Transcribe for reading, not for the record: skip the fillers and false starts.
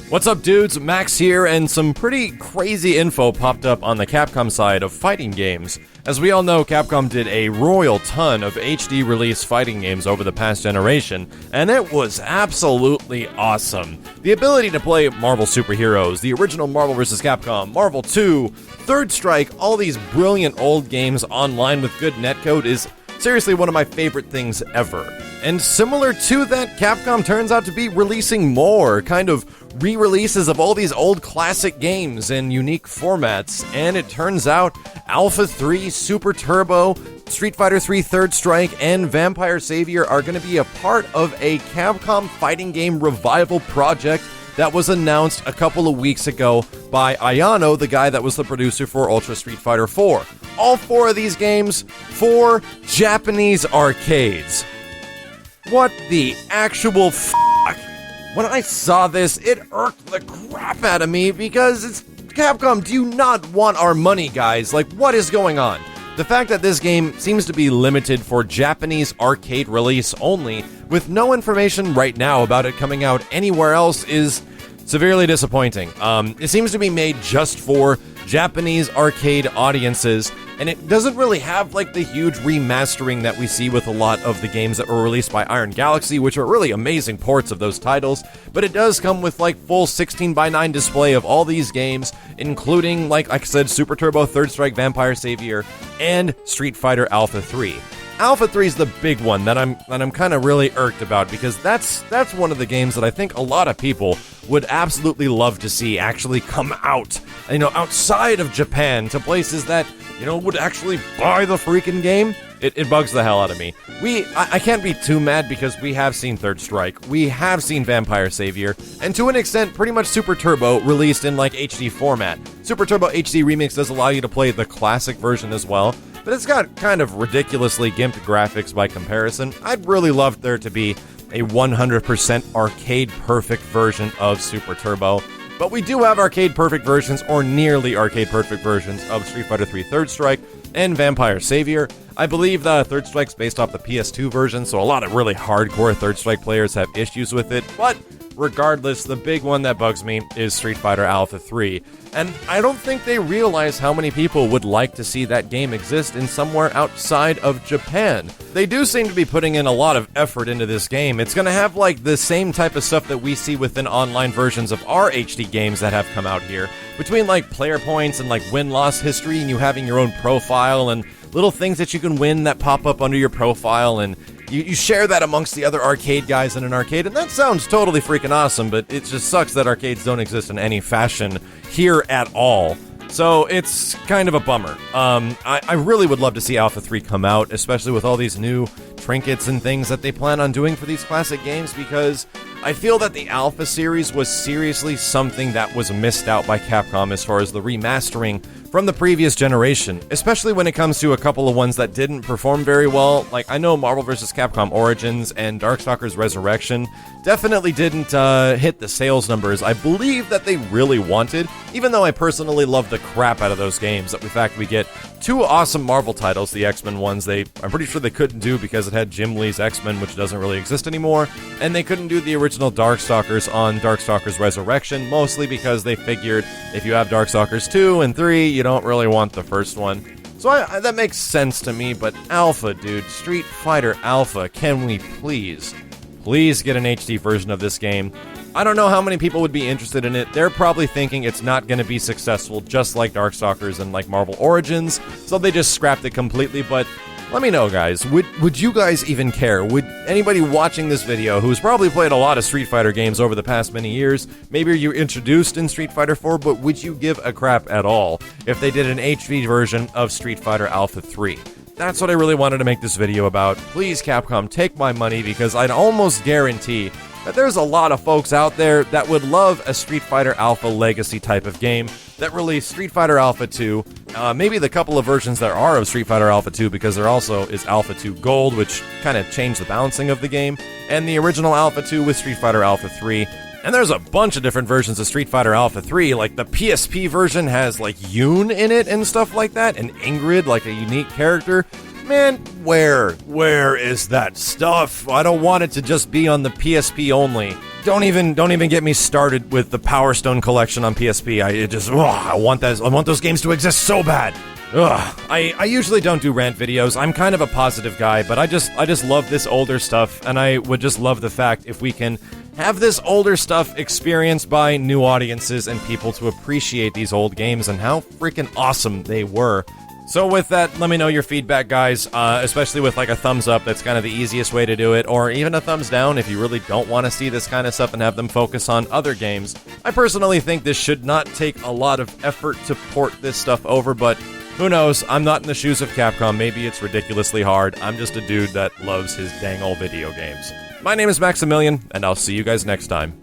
What's up, dudes? Max here, and some pretty crazy info popped up on the Capcom side of fighting games. As we all know, Capcom did a royal ton of HD release fighting games over the past generation, and it was absolutely awesome. The ability to play Marvel superheroes, the original Marvel vs. Capcom, Marvel 2, Third Strike, all these brilliant old games online with good netcode is seriously one of my favorite things ever. And similar to that, Capcom turns out to be releasing more kind of re-releases of all these old classic games in unique formats, and it turns out Alpha 3, Super Turbo, Street Fighter 3 Third Strike, and Vampire Savior are going to be a part of a Capcom fighting game revival project that was announced a couple of weeks ago by Ayano, the guy that was the producer for Ultra Street Fighter 4. All four of these games for Japanese arcades. What the actual fuck? When I saw this, it irked the crap out of me because it's Capcom. Do you not want our money, guys? Like, what is going on? The fact that this game seems to be limited for Japanese arcade release only, with no information right now about it coming out anywhere else, is severely disappointing. It seems to be made just for Japanese arcade audiences, and it doesn't really have like the huge remastering that we see with a lot of the games that were released by Iron Galaxy, which are really amazing ports of those titles, but it does come with like full 16:9 display of all these games, including, like I said, Super Turbo, Third Strike, Vampire Savior, and Street Fighter Alpha 3. Alpha 3 is the big one that I'm kind of really irked about, because that's one of the games that I think a lot of people would absolutely love to see actually come out, outside of Japan, to places that, would actually buy the freaking game. It bugs the hell out of me. I can't be too mad because we have seen Third Strike, we have seen Vampire Savior, and to an extent, pretty much Super Turbo released in like HD format. Super Turbo HD Remix does allow you to play the classic version as well, but it's got kind of ridiculously gimped graphics by comparison. I'd really love there to be a 100% arcade-perfect version of Super Turbo, but we do have arcade-perfect versions, or nearly arcade-perfect versions, of Street Fighter 3 Third Strike and Vampire Savior. I believe the Third Strike's based off the PS2 version, so a lot of really hardcore Third Strike players have issues with it, but regardless, the big one that bugs me is Street Fighter Alpha 3, and I don't think they realize how many people would like to see that game exist in somewhere outside of Japan. They do seem to be putting in a lot of effort into this game. It's gonna have like the same type of stuff that we see within online versions of our HD games that have come out here, between like player points and like win-loss history, and you having your own profile and little things that you can win that pop up under your profile, and you share that amongst the other arcade guys in an arcade, and that sounds totally freaking awesome, but it just sucks that arcades don't exist in any fashion here at all. So it's kind of a bummer. I really would love to see Alpha 3 come out, especially with all these new trinkets and things that they plan on doing for these classic games, because I feel that the Alpha series was seriously something that was missed out by Capcom as far as the remastering from the previous generation, especially when it comes to a couple of ones that didn't perform very well. Like, I know Marvel vs. Capcom Origins and Darkstalkers Resurrection definitely didn't hit the sales numbers I believe that they really wanted, even though I personally love the crap out of those games. In fact, we get two awesome Marvel titles, the X-Men ones. I'm pretty sure they couldn't do because it had Jim Lee's X-Men, which doesn't really exist anymore, and they couldn't do the original Darkstalkers on Darkstalkers Resurrection, mostly because they figured if you have Darkstalkers 2 and 3, you don't really want the first one. So that makes sense to me, but Alpha, dude, Street Fighter Alpha, can we please get an HD version of this game? I don't know how many people would be interested in it. They're probably thinking it's not going to be successful, just like Darkstalkers and like Marvel Origins, so they just scrapped it completely. But let me know, guys. Would you guys even care? Would anybody watching this video who's probably played a lot of Street Fighter games over the past many years, maybe you're introduced in Street Fighter 4, but would you give a crap at all if they did an HD version of Street Fighter Alpha 3? That's what I really wanted to make this video about. Please, Capcom, take my money, because I'd almost guarantee that there's a lot of folks out there that would love a Street Fighter Alpha Legacy type of game that released Street Fighter Alpha 2, maybe the couple of versions there are of Street Fighter Alpha 2, because there also is Alpha 2 Gold, which kind of changed the balancing of the game, and the original Alpha 2 with Street Fighter Alpha 3. And there's a bunch of different versions of Street Fighter Alpha 3, like the PSP version has like Yoon in it and stuff like that, and Ingrid, like a unique character. Man, where is that stuff? I don't want it to just be on the PSP only. don't even get me started with the Power Stone collection on PSP. I want those games to exist so bad. Ugh. I usually don't do rant videos. I'm kind of a positive guy, but I just love this older stuff, and I would just love the fact if we can have this older stuff experienced by new audiences and people to appreciate these old games and how freaking awesome they were. So with that, let me know your feedback, guys, especially with like a thumbs up. That's kind of the easiest way to do it, or even a thumbs down if you really don't want to see this kind of stuff and have them focus on other games. I personally think this should not take a lot of effort to port this stuff over, but who knows? I'm not in the shoes of Capcom. Maybe it's ridiculously hard. I'm just a dude that loves his dang old video games. My name is Maximilian, and I'll see you guys next time.